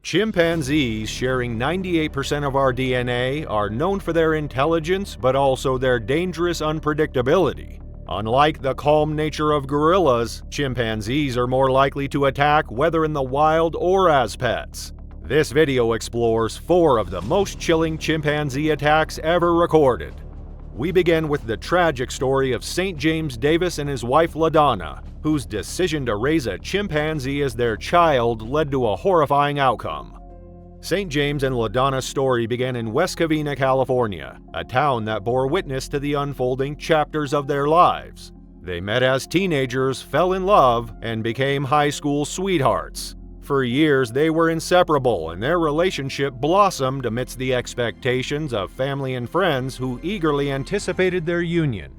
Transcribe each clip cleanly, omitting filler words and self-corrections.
Chimpanzees, sharing 98% of our DNA, are known for their intelligence but also their dangerous unpredictability. Unlike the calm nature of gorillas, chimpanzees are more likely to attack whether in the wild or as pets. This video explores 4 of the most chilling chimpanzee attacks ever recorded. We begin with the tragic story of St. James Davis and his wife LaDonna, whose decision to raise a chimpanzee as their child led to a horrifying outcome. St. James and LaDonna's story began in West Covina, California, a town that bore witness to the unfolding chapters of their lives. They met as teenagers, fell in love, and became high school sweethearts. For years, they were inseparable, and their relationship blossomed amidst the expectations of family and friends who eagerly anticipated their union.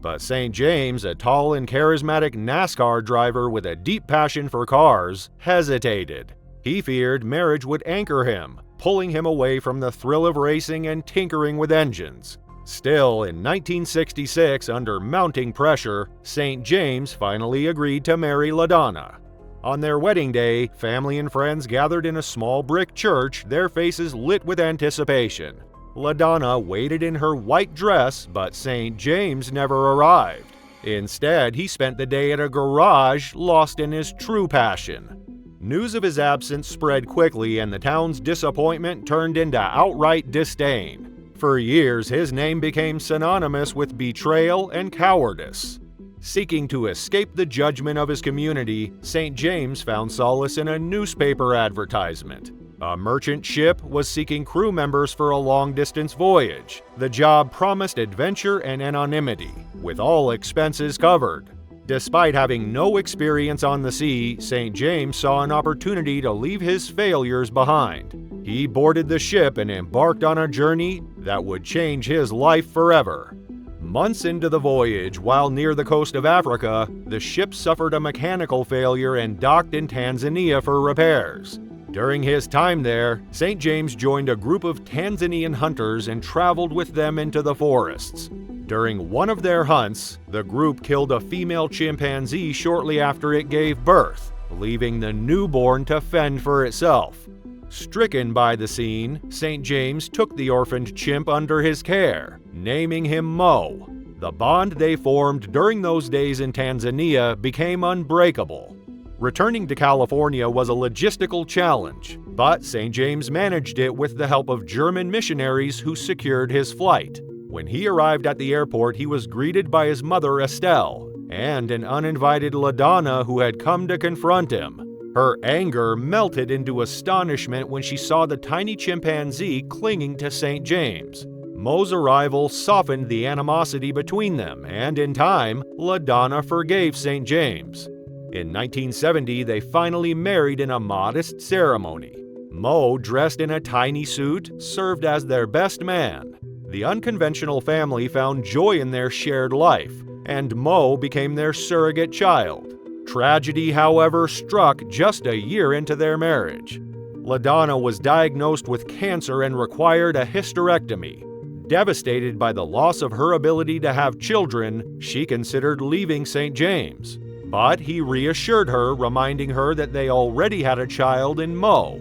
But St. James, a tall and charismatic NASCAR driver with a deep passion for cars, hesitated. He feared marriage would anchor him, pulling him away from the thrill of racing and tinkering with engines. Still, in 1966, under mounting pressure, St. James finally agreed to marry LaDonna. On their wedding day, family and friends gathered in a small brick church, their faces lit with anticipation. LaDonna waited in her white dress, but St. James never arrived. Instead, he spent the day at a garage, lost in his true passion. News of his absence spread quickly, and the town's disappointment turned into outright disdain. For years, his name became synonymous with betrayal and cowardice. Seeking to escape the judgment of his community, St. James found solace in a newspaper advertisement. A merchant ship was seeking crew members for a long-distance voyage. The job promised adventure and anonymity, with all expenses covered. Despite having no experience on the sea, St. James saw an opportunity to leave his failures behind. He boarded the ship and embarked on a journey that would change his life forever. Months into the voyage, while near the coast of Africa, the ship suffered a mechanical failure and docked in Tanzania for repairs. During his time there, St. James joined a group of Tanzanian hunters and traveled with them into the forests. During one of their hunts, the group killed a female chimpanzee shortly after it gave birth, leaving the newborn to fend for itself. Stricken by the scene, St. James took the orphaned chimp under his care, naming him Mo. The bond they formed during those days in Tanzania became unbreakable. Returning to California was a logistical challenge, but St. James managed it with the help of German missionaries who secured his flight. When he arrived at the airport, he was greeted by his mother Estelle and an uninvited LaDonna who had come to confront him. Her anger melted into astonishment when she saw the tiny chimpanzee clinging to St. James. Mo's arrival softened the animosity between them, and in time, LaDonna forgave St. James. In 1970, they finally married in a modest ceremony. Mo, dressed in a tiny suit, served as their best man. The unconventional family found joy in their shared life, and Mo became their surrogate child. Tragedy, however, struck just a year into their marriage. LaDonna was diagnosed with cancer and required a hysterectomy. Devastated by the loss of her ability to have children, she considered leaving St. James. But he reassured her, reminding her that they already had a child in Mo.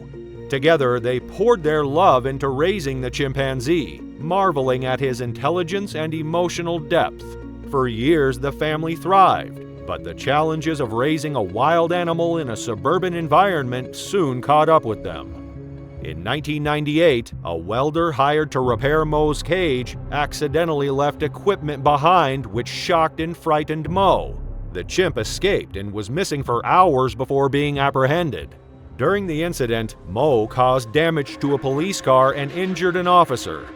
Together, they poured their love into raising the chimpanzee, marveling at his intelligence and emotional depth. For years, the family thrived. But the challenges of raising a wild animal in a suburban environment soon caught up with them. In 1998, a welder hired to repair Mo's cage accidentally left equipment behind which shocked and frightened Mo. The chimp escaped and was missing for hours before being apprehended. During the incident, Mo caused damage to a police car and injured an officer.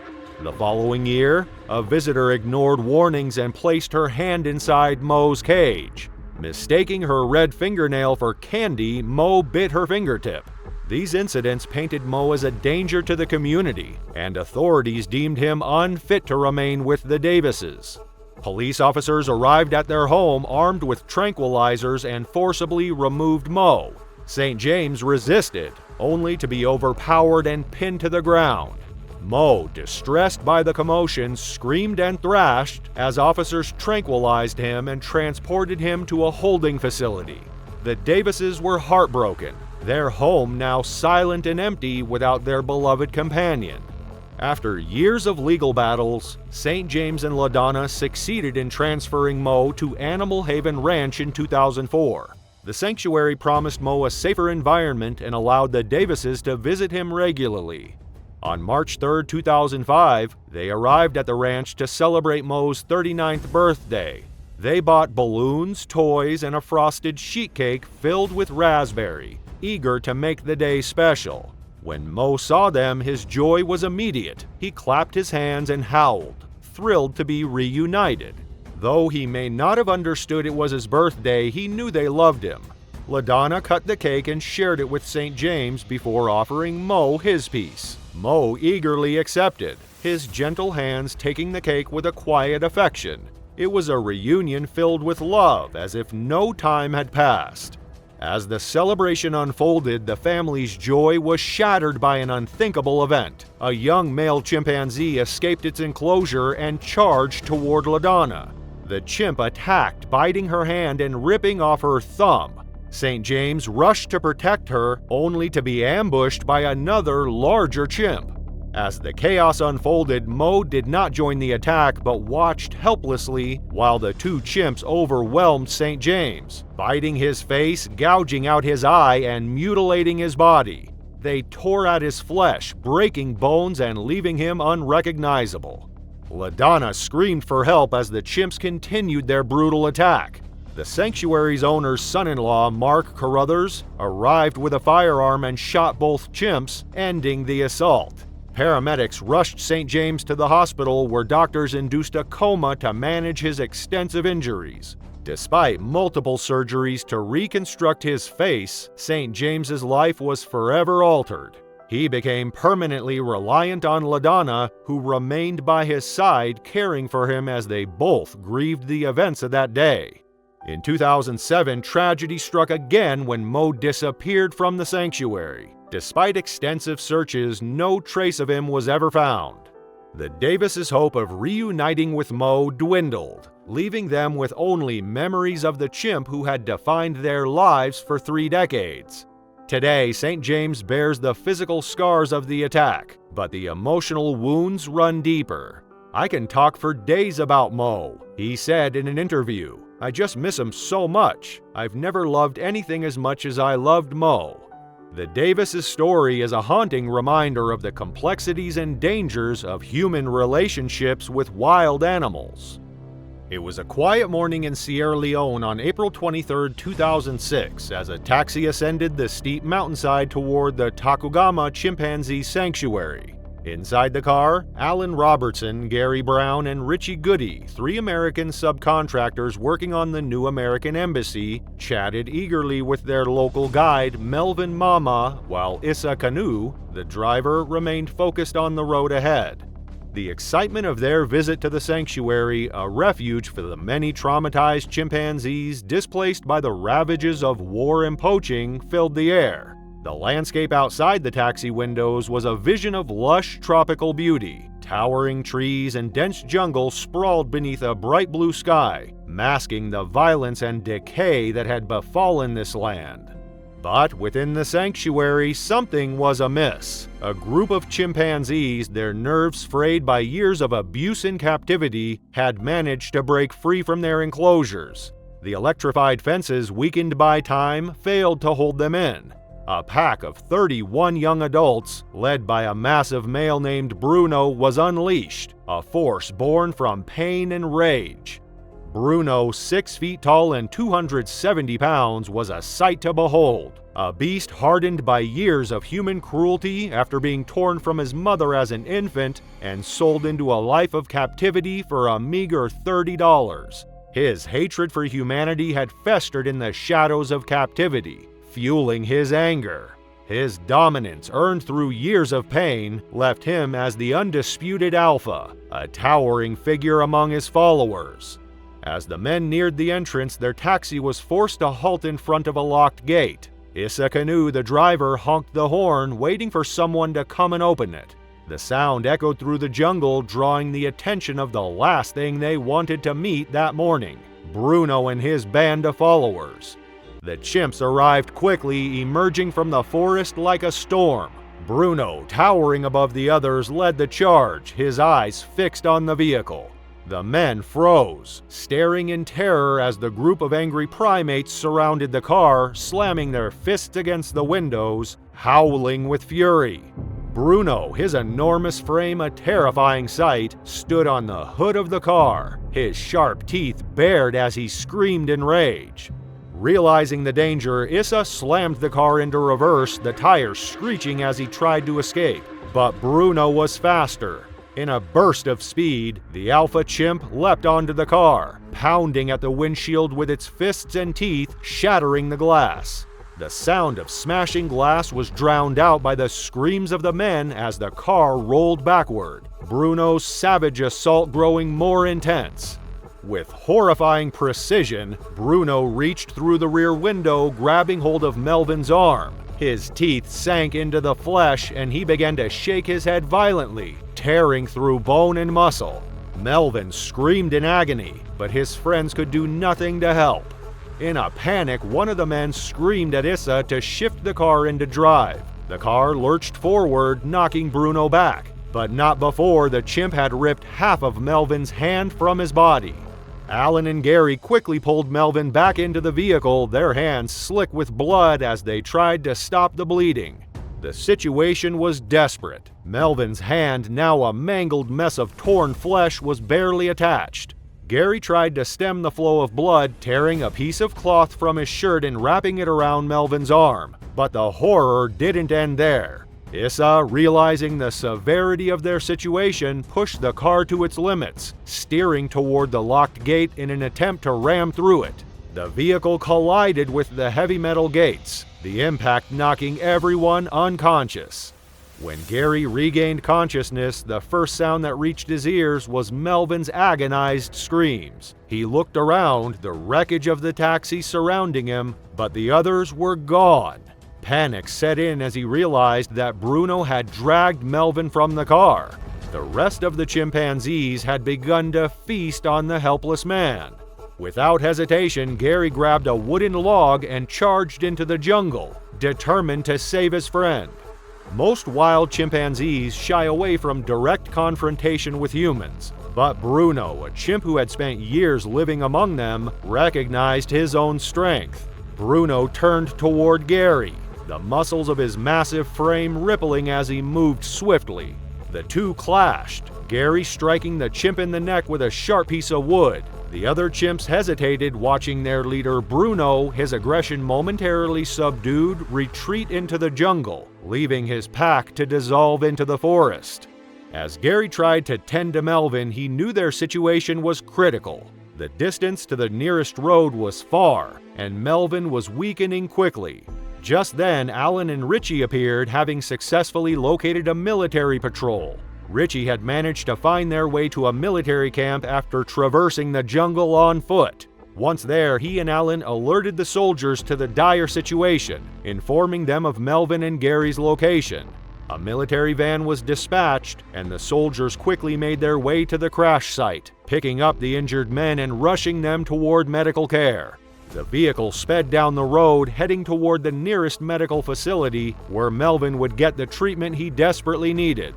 The following year, a visitor ignored warnings and placed her hand inside Mo's cage. Mistaking her red fingernail for candy, Mo bit her fingertip. These incidents painted Mo as a danger to the community, and authorities deemed him unfit to remain with the Davises. Police officers arrived at their home armed with tranquilizers and forcibly removed Mo. St. James resisted, only to be overpowered and pinned to the ground. Mo, distressed by the commotion, screamed and thrashed as officers tranquilized him and transported him to a holding facility. The Davises were heartbroken. their home now silent and empty without their beloved companion. After years of legal battles, St. James and LaDonna succeeded in transferring Mo to Animal Haven Ranch in 2004. The sanctuary promised Mo a safer environment and allowed the Davises to visit him regularly. On March 3, 2005, they arrived at the ranch to celebrate Mo's 39th birthday. They bought balloons, toys, and a frosted sheet cake filled with raspberry, eager to make the day special. When Mo saw them, his joy was immediate. He clapped his hands and howled, thrilled to be reunited. Though he may not have understood it was his birthday, he knew they loved him. LaDonna cut the cake and shared it with St. James before offering Mo his piece. Mo eagerly accepted, his gentle hands taking the cake with a quiet affection. It was a reunion filled with love, as if no time had passed. As the celebration unfolded, the family's joy was shattered by an unthinkable event. A young male chimpanzee escaped its enclosure and charged toward LaDonna. The chimp attacked, biting her hand and ripping off her thumb. St. James rushed to protect her, only to be ambushed by another, larger chimp. As the chaos unfolded, Mo did not join the attack but watched helplessly while the two chimps overwhelmed St. James, biting his face, gouging out his eye, and mutilating his body. They tore at his flesh, breaking bones and leaving him unrecognizable. LaDonna screamed for help as the chimps continued their brutal attack. The sanctuary's owner's son-in-law, Mark Carruthers, arrived with a firearm and shot both chimps, ending the assault. Paramedics rushed St. James to the hospital where doctors induced a coma to manage his extensive injuries. Despite multiple surgeries to reconstruct his face, St. James's life was forever altered. He became permanently reliant on LaDonna, who remained by his side caring for him as they both grieved the events of that day. In 2007, tragedy struck again when Mo disappeared from the sanctuary. Despite extensive searches, no trace of him was ever found. The Davises' hope of reuniting with Mo dwindled, leaving them with only memories of the chimp who had defined their lives for 3 decades. Today, St. James bears the physical scars of the attack, but the emotional wounds run deeper. "I can talk for days about Mo," he said in an interview. "I just miss him so much. I've never loved anything as much as I loved Mo." The Davises' story is a haunting reminder of the complexities and dangers of human relationships with wild animals. It was a quiet morning in Sierra Leone on April 23, 2006, as a taxi ascended the steep mountainside toward the Tarkama Chimpanzee Sanctuary. Inside the car, Alan Robertson, Gary Brown, and Richie Goody, 3 American subcontractors working on the new American embassy, chatted eagerly with their local guide, Melvin Mama, while Issa Kanu, the driver, remained focused on the road ahead. The excitement of their visit to the sanctuary, a refuge for the many traumatized chimpanzees displaced by the ravages of war and poaching, filled the air. The landscape outside the taxi windows was a vision of lush tropical beauty. Towering trees and dense jungle sprawled beneath a bright blue sky, masking the violence and decay that had befallen this land. But within the sanctuary, something was amiss. A group of chimpanzees, their nerves frayed by years of abuse in captivity, had managed to break free from their enclosures. The electrified fences, weakened by time, failed to hold them in. A pack of 31 young adults, led by a massive male named Bruno, was unleashed, a force born from pain and rage. Bruno, 6 feet tall and 270 pounds, was a sight to behold. A beast hardened by years of human cruelty after being torn from his mother as an infant and sold into a life of captivity for a meager $30. His hatred for humanity had festered in the shadows of captivity, fueling his anger. His dominance, earned through years of pain, left him as the undisputed alpha, a towering figure among his followers. As the men neared the entrance, their taxi was forced to halt in front of a locked gate. Issa Kanu, the driver, honked the horn, waiting for someone to come and open it. The sound echoed through the jungle, drawing the attention of the last thing they wanted to meet that morning: Bruno and his band of followers. The chimps arrived quickly, emerging from the forest like a storm. Bruno, towering above the others, led the charge, his eyes fixed on the vehicle. The men froze, staring in terror as the group of angry primates surrounded the car, slamming their fists against the windows, howling with fury. Bruno, his enormous frame a terrifying sight, stood on the hood of the car, his sharp teeth bared as he screamed in rage. Realizing the danger, Issa slammed the car into reverse, the tires screeching as he tried to escape. But Bruno was faster. In a burst of speed, the alpha chimp leapt onto the car, pounding at the windshield with its fists and teeth, shattering the glass. The sound of smashing glass was drowned out by the screams of the men as the car rolled backward, Bruno's savage assault growing more intense. With horrifying precision, Bruno reached through the rear window, grabbing hold of Melvin's arm. His teeth sank into the flesh and he began to shake his head violently, tearing through bone and muscle. Melvin screamed in agony, but his friends could do nothing to help. In a panic, one of the men screamed at Issa to shift the car into drive. The car lurched forward, knocking Bruno back, but not before the chimp had ripped half of Melvin's hand from his body. Alan and Gary quickly pulled Melvin back into the vehicle, their hands slick with blood as they tried to stop the bleeding. The situation was desperate. Melvin's hand, now a mangled mess of torn flesh, was barely attached. Gary tried to stem the flow of blood, tearing a piece of cloth from his shirt and wrapping it around Melvin's arm. But the horror didn't end there. Issa, realizing the severity of their situation, pushed the car to its limits, steering toward the locked gate in an attempt to ram through it. The vehicle collided with the heavy metal gates, the impact knocking everyone unconscious. When Gary regained consciousness, the first sound that reached his ears was Melvin's agonized screams. He looked around, the wreckage of the taxi surrounding him, but the others were gone. Panic set in as he realized that Bruno had dragged Melvin from the car. The rest of the chimpanzees had begun to feast on the helpless man. Without hesitation, Gary grabbed a wooden log and charged into the jungle, determined to save his friend. Most wild chimpanzees shy away from direct confrontation with humans, but Bruno, a chimp who had spent years living among them, recognized his own strength. Bruno turned toward Gary, the muscles of his massive frame rippling as he moved swiftly. The two clashed, Gary striking the chimp in the neck with a sharp piece of wood. The other chimps hesitated, watching their leader Bruno, his aggression momentarily subdued, retreat into the jungle, leaving his pack to dissolve into the forest. As Gary tried to tend to Melvin, he knew their situation was critical. The distance to the nearest road was far, and Melvin was weakening quickly. Just then, Alan and Richie appeared, having successfully located a military patrol. Richie had managed to find their way to a military camp after traversing the jungle on foot. Once there, he and Alan alerted the soldiers to the dire situation, informing them of Melvin and Gary's location. A military van was dispatched, and the soldiers quickly made their way to the crash site, picking up the injured men and rushing them toward medical care. The vehicle sped down the road, heading toward the nearest medical facility, where Melvin would get the treatment he desperately needed.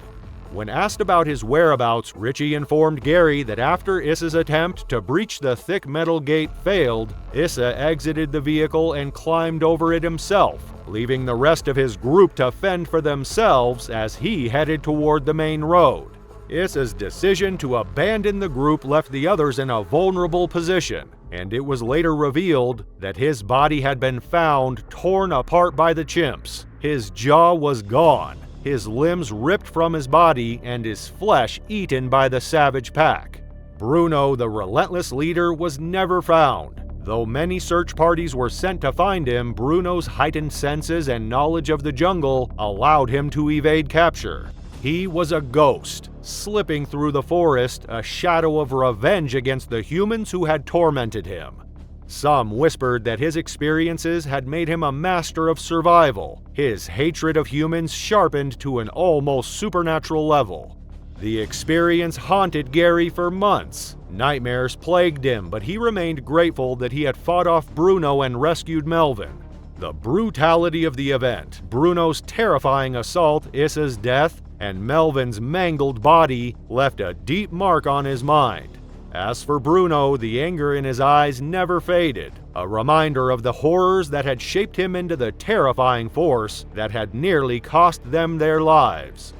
When asked about his whereabouts, Richie informed Gary that after Issa's attempt to breach the thick metal gate failed, Issa exited the vehicle and climbed over it himself, leaving the rest of his group to fend for themselves as he headed toward the main road. Issa's decision to abandon the group left the others in a vulnerable position, and it was later revealed that his body had been found torn apart by the chimps. His jaw was gone, his limbs ripped from his body, and his flesh eaten by the savage pack. Bruno, the relentless leader, was never found. Though many search parties were sent to find him, Bruno's heightened senses and knowledge of the jungle allowed him to evade capture. He was a ghost, slipping through the forest, a shadow of revenge against the humans who had tormented him. Some whispered that his experiences had made him a master of survival, his hatred of humans sharpened to an almost supernatural level. The experience haunted Gary for months. Nightmares plagued him, but he remained grateful that he had fought off Bruno and rescued Melvin. The brutality of the event, Bruno's terrifying assault, Issa's death, and Melvin's mangled body left a deep mark on his mind. As for Bruno, the anger in his eyes never faded, a reminder of the horrors that had shaped him into the terrifying force that had nearly cost them their lives.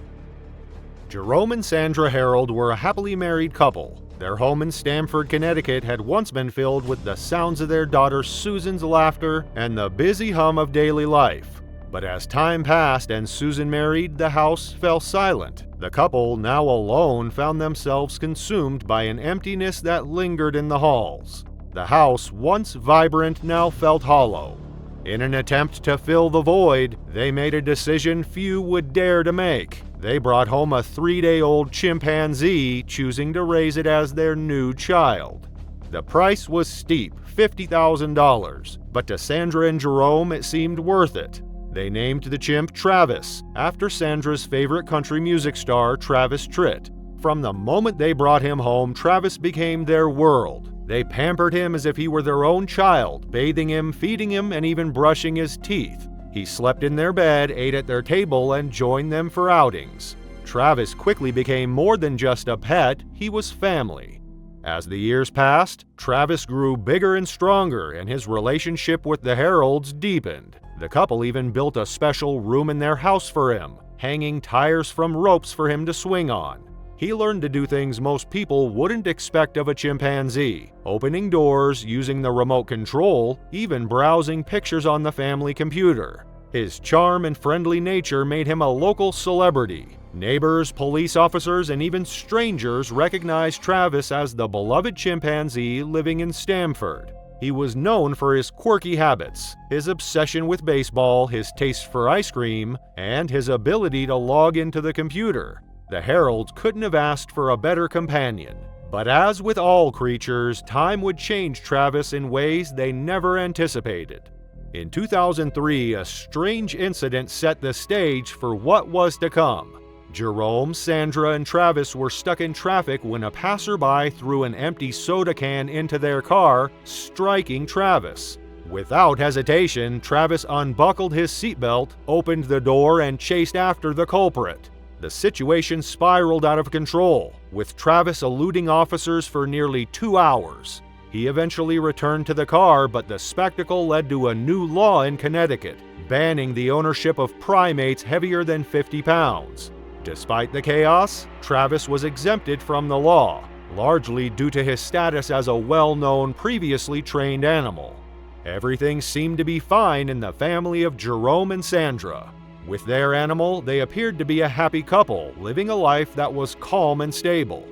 Jerome and Sandra Harold were a happily married couple. Their home in Stamford, Connecticut had once been filled with the sounds of their daughter Susan's laughter and the busy hum of daily life. But as time passed and Susan married, the house fell silent. The couple, now alone, found themselves consumed by an emptiness that lingered in the halls. The house, once vibrant, now felt hollow. In an attempt to fill the void, they made a decision few would dare to make. They brought home a 3-day-old chimpanzee, choosing to raise it as their new child. The price was steep, $50,000, but to Sandra and Jerome it seemed worth it. They named the chimp Travis, after Sandra's favorite country music star, Travis Tritt. From the moment they brought him home, Travis became their world. They pampered him as if he were their own child, bathing him, feeding him, and even brushing his teeth. He slept in their bed, ate at their table, and joined them for outings. Travis quickly became more than just a pet, he was family. As the years passed, Travis grew bigger and stronger, and his relationship with the Harolds deepened. The couple even built a special room in their house for him, hanging tires from ropes for him to swing on. He learned to do things most people wouldn't expect of a chimpanzee, opening doors, using the remote control, even browsing pictures on the family computer. His charm and friendly nature made him a local celebrity. Neighbors, police officers, and even strangers recognized Travis as the beloved chimpanzee living in Stamford. He was known for his quirky habits, his obsession with baseball, his taste for ice cream, and his ability to log into the computer. The Harolds couldn't have asked for a better companion. But as with all creatures, time would change Travis in ways they never anticipated. In 2003, a strange incident set the stage for what was to come. Jerome, Sandra, and Travis were stuck in traffic when a passerby threw an empty soda can into their car, striking Travis. Without hesitation, Travis unbuckled his seatbelt, opened the door, and chased after the culprit. The situation spiraled out of control, with Travis eluding officers for nearly 2 hours. He eventually returned to the car, but the spectacle led to a new law in Connecticut, banning the ownership of primates heavier than 50 pounds. Despite the chaos, Travis was exempted from the law, largely due to his status as a well-known, previously trained animal. Everything seemed to be fine in the family of Jerome and Sandra. With their animal, they appeared to be a happy couple, living a life that was calm and stable.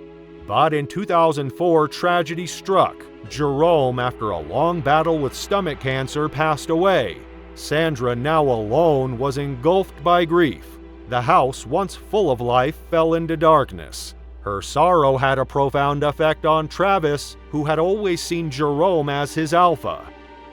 But in 2004, tragedy struck. Jerome, after a long battle with stomach cancer, passed away. Sandra, now alone, was engulfed by grief. The house, once full of life, fell into darkness. Her sorrow had a profound effect on Travis, who had always seen Jerome as his alpha.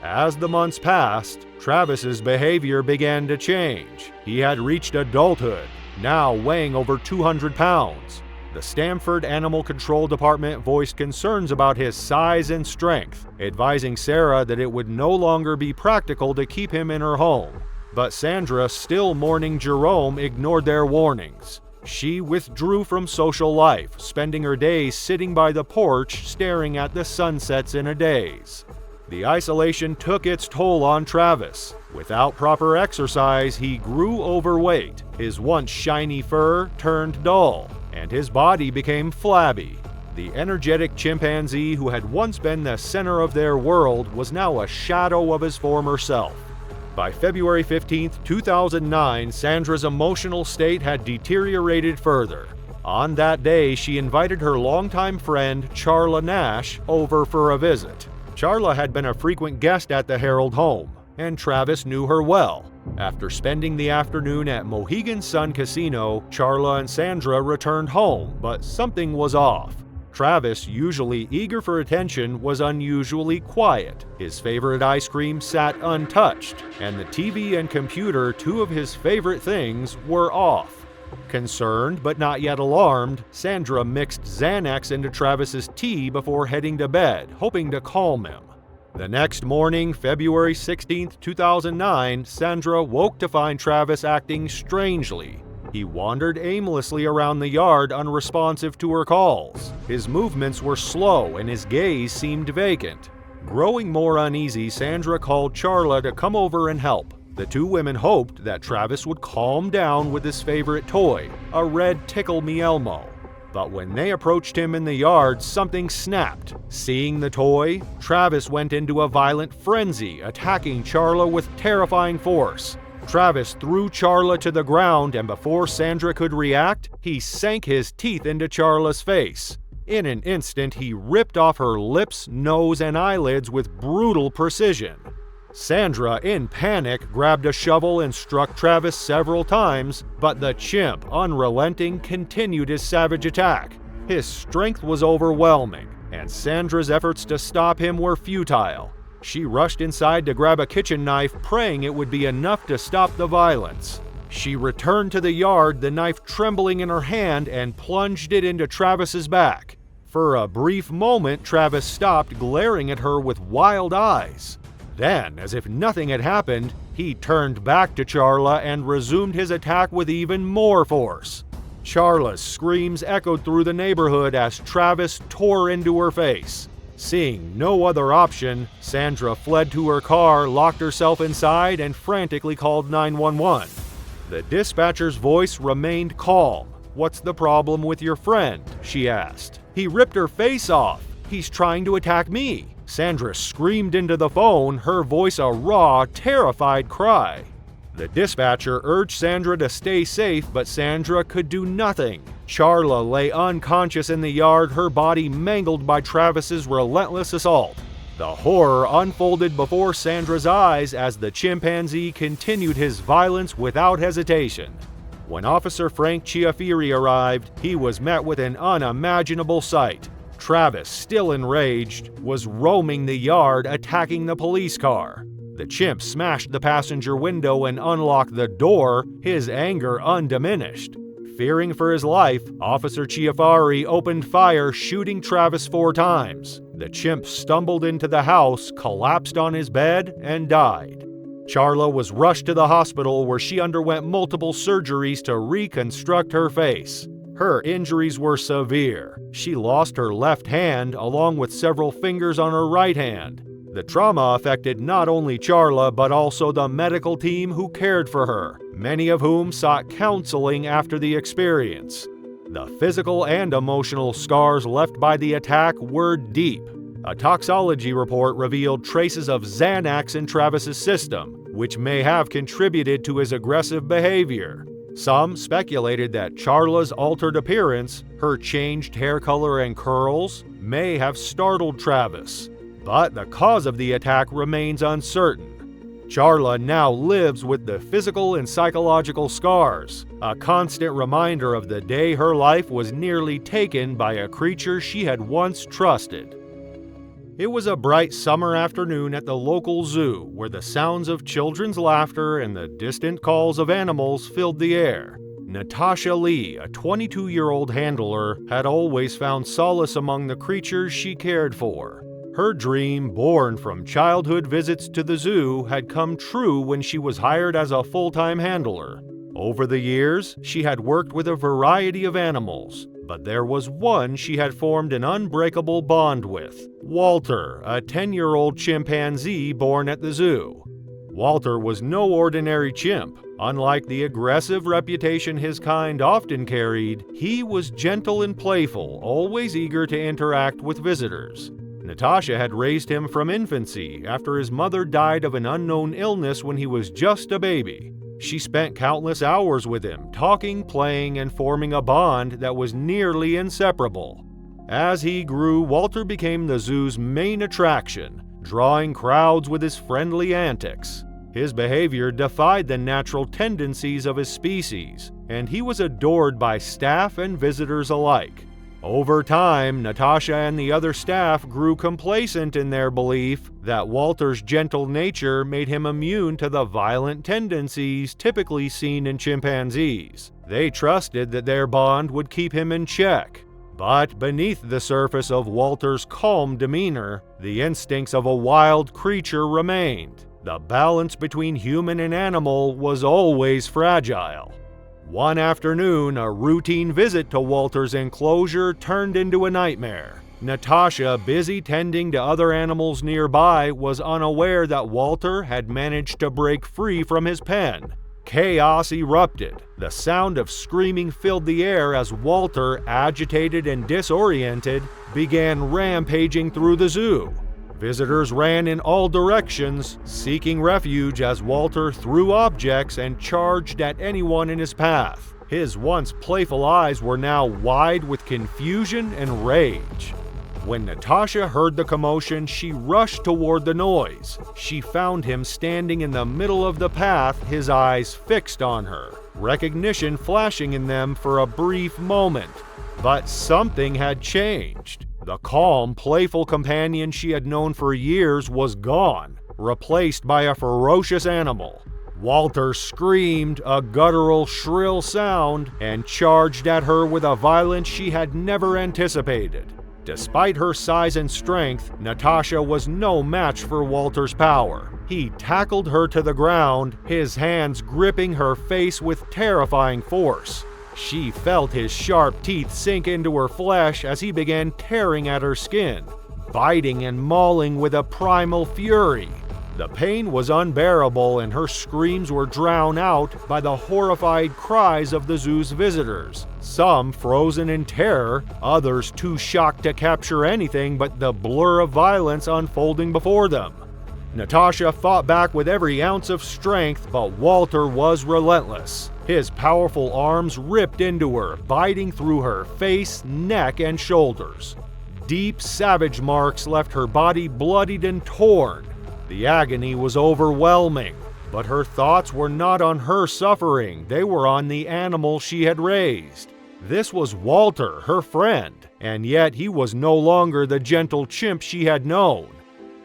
As the months passed, Travis's behavior began to change. He had reached adulthood, now weighing over 200 pounds. The Stamford Animal Control Department voiced concerns about his size and strength, advising Sarah that it would no longer be practical to keep him in her home. But Sandra, still mourning Jerome, ignored their warnings. She withdrew from social life, spending her days sitting by the porch staring at the sunsets in a daze. The isolation took its toll on Travis. Without proper exercise, he grew overweight. His once shiny fur turned dull, and his body became flabby. The energetic chimpanzee who had once been the center of their world was now a shadow of his former self. By February 15, 2009, Sandra's emotional state had deteriorated further. On that day, she invited her longtime friend, Charla Nash, over for a visit. Charla had been a frequent guest at the Harold home, and Travis knew her well. After spending the afternoon at Mohegan Sun Casino, Charla and Sandra returned home, but something was off. Travis, usually eager for attention, was unusually quiet. His favorite ice cream sat untouched, and the TV and computer, two of his favorite things, were off. Concerned but not yet alarmed, Sandra mixed Xanax into Travis's tea before heading to bed, hoping to calm him. The next morning, February 16, 2009, Sandra woke to find Travis acting strangely. He wandered aimlessly around the yard, unresponsive to her calls. His movements were slow and his gaze seemed vacant. Growing more uneasy, Sandra called Charla to come over and help. The two women hoped that Travis would calm down with his favorite toy, a red Tickle Me Elmo. But when they approached him in the yard, something snapped. Seeing the toy, Travis went into a violent frenzy, attacking Charla with terrifying force. Travis threw Charla to the ground, and before Sandra could react, he sank his teeth into Charla's face. In an instant, he ripped off her lips, nose, and eyelids with brutal precision. Sandra, in panic, grabbed a shovel and struck Travis several times, but the chimp, unrelenting, continued his savage attack. His strength was overwhelming, and Sandra's efforts to stop him were futile. She rushed inside to grab a kitchen knife, praying it would be enough to stop the violence. She returned to the yard, the knife trembling in her hand, and plunged it into Travis's back. For a brief moment, Travis stopped, glaring at her with wild eyes. Then, as if nothing had happened, he turned back to Charla and resumed his attack with even more force. Charla's screams echoed through the neighborhood as Travis tore into her face. Seeing no other option, Sandra fled to her car, locked herself inside, and frantically called 911. The dispatcher's voice remained calm. "What's the problem with your friend?" she asked. "He ripped her face off. He's trying to attack me." Sandra screamed into the phone, her voice a raw, terrified cry. The dispatcher urged Sandra to stay safe, but Sandra could do nothing. Charla lay unconscious in the yard, her body mangled by Travis's relentless assault. The horror unfolded before Sandra's eyes as the chimpanzee continued his violence without hesitation. When Officer Frank Chiafiri arrived, he was met with an unimaginable sight. Travis, still enraged, was roaming the yard, attacking the police car. The chimp smashed the passenger window and unlocked the door, his anger undiminished. Fearing for his life, Officer Chiafiri opened fire, shooting Travis 4 times. The chimp stumbled into the house, collapsed on his bed, and died. Charla was rushed to the hospital where she underwent multiple surgeries to reconstruct her face. Her injuries were severe. She lost her left hand, along with several fingers on her right hand. The trauma affected not only Charla, but also the medical team who cared for her, many of whom sought counseling after the experience. The physical and emotional scars left by the attack were deep. A toxicology report revealed traces of Xanax in Travis's system, which may have contributed to his aggressive behavior. Some speculated that Charla's altered appearance, her changed hair color and curls, may have startled Travis. But the cause of the attack remains uncertain. Charla now lives with the physical and psychological scars, a constant reminder of the day her life was nearly taken by a creature she had once trusted. It was a bright summer afternoon at the local zoo, where the sounds of children's laughter and the distant calls of animals filled the air. Natasha Lee, a 22-year-old handler, had always found solace among the creatures she cared for. Her dream, born from childhood visits to the zoo, had come true when she was hired as a full-time handler. Over the years, she had worked with a variety of animals, but there was one she had formed an unbreakable bond with: Walter, a 10-year-old chimpanzee born at the zoo. Walter was no ordinary chimp. Unlike the aggressive reputation his kind often carried, he was gentle and playful, always eager to interact with visitors. Natasha had raised him from infancy after his mother died of an unknown illness when he was just a baby. She spent countless hours with him, talking, playing, and forming a bond that was nearly inseparable. As he grew, Walter became the zoo's main attraction, drawing crowds with his friendly antics. His behavior defied the natural tendencies of his species, and he was adored by staff and visitors alike. Over time, Natasha and the other staff grew complacent in their belief that Walter's gentle nature made him immune to the violent tendencies typically seen in chimpanzees. They trusted that their bond would keep him in check. But beneath the surface of Walter's calm demeanor, the instincts of a wild creature remained. The balance between human and animal was always fragile. One afternoon, a routine visit to Walter's enclosure turned into a nightmare. Natasha, busy tending to other animals nearby, was unaware that Walter had managed to break free from his pen. Chaos erupted. The sound of screaming filled the air as Walter, agitated and disoriented, began rampaging through the zoo. Visitors ran in all directions, seeking refuge as Walter threw objects and charged at anyone in his path. His once playful eyes were now wide with confusion and rage. When Natasha heard the commotion, she rushed toward the noise. She found him standing in the middle of the path, his eyes fixed on her, recognition flashing in them for a brief moment. But something had changed. The calm, playful companion she had known for years was gone, replaced by a ferocious animal. Walter screamed a guttural, shrill sound and charged at her with a violence she had never anticipated. Despite her size and strength, Natasha was no match for Walter's power. He tackled her to the ground, his hands gripping her face with terrifying force. She felt his sharp teeth sink into her flesh as he began tearing at her skin, biting and mauling with a primal fury. The pain was unbearable and her screams were drowned out by the horrified cries of the zoo's visitors, some frozen in terror, others too shocked to capture anything but the blur of violence unfolding before them. Natasha fought back with every ounce of strength, but Walter was relentless. His powerful arms ripped into her, biting through her face, neck, and shoulders. Deep, savage marks left her body bloodied and torn. The agony was overwhelming, but her thoughts were not on her suffering, they were on the animal she had raised. This was Walter, her friend, and yet he was no longer the gentle chimp she had known.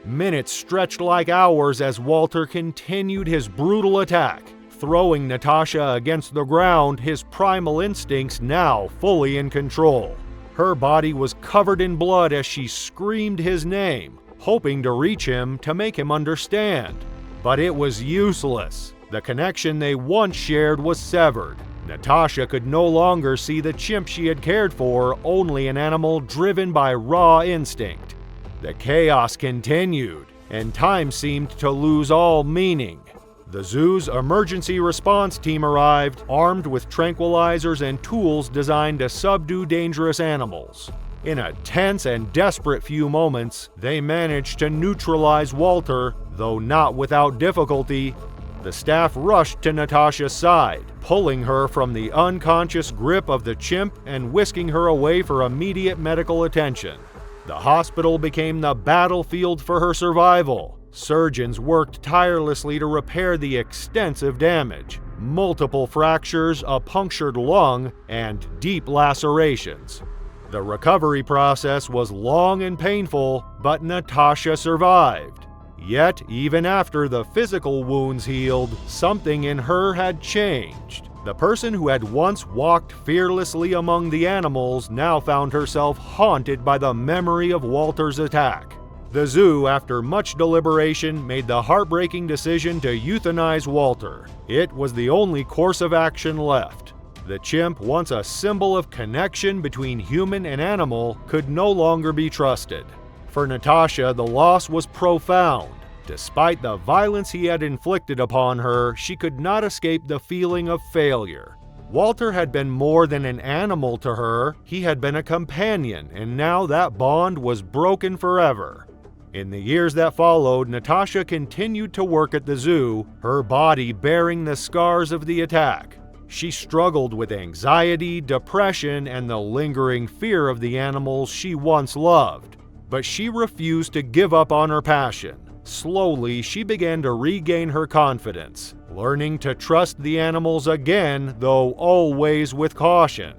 Minutes stretched like hours as Walter continued his brutal attack, throwing Natasha against the ground, his primal instincts now fully in control. Her body was covered in blood as she screamed his name, hoping to reach him to make him understand. But it was useless. The connection they once shared was severed. Natasha could no longer see the chimp she had cared for, only an animal driven by raw instinct. The chaos continued, and time seemed to lose all meaning. The zoo's emergency response team arrived, armed with tranquilizers and tools designed to subdue dangerous animals. In a tense and desperate few moments, they managed to neutralize Walter, though not without difficulty. The staff rushed to Natasha's side, pulling her from the unconscious grip of the chimp and whisking her away for immediate medical attention. The hospital became the battlefield for her survival. Surgeons worked tirelessly to repair the extensive damage, multiple fractures, a punctured lung, and deep lacerations. The recovery process was long and painful, but Natasha survived. Yet, even after the physical wounds healed, something in her had changed. The person who had once walked fearlessly among the animals now found herself haunted by the memory of Walter's attack. The zoo, after much deliberation, made the heartbreaking decision to euthanize Walter. It was the only course of action left. The chimp, once a symbol of connection between human and animal, could no longer be trusted. For Natasha, the loss was profound. Despite the violence he had inflicted upon her, she could not escape the feeling of failure. Walter had been more than an animal to her, he had been a companion, and now that bond was broken forever. In the years that followed, Natasha continued to work at the zoo, her body bearing the scars of the attack. She struggled with anxiety, depression, and the lingering fear of the animals she once loved. But she refused to give up on her passion. Slowly, she began to regain her confidence, learning to trust the animals again, though always with caution.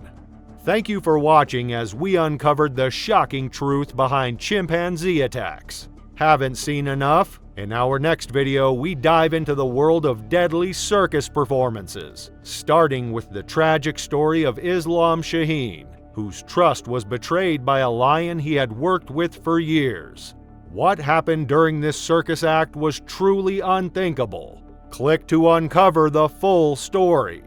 Thank you for watching as we uncovered the shocking truth behind chimpanzee attacks. Haven't seen enough? In our next video, we dive into the world of deadly circus performances, starting with the tragic story of Islam Shaheen, whose trust was betrayed by a lion he had worked with for years. What happened during this circus act was truly unthinkable. Click to uncover the full story.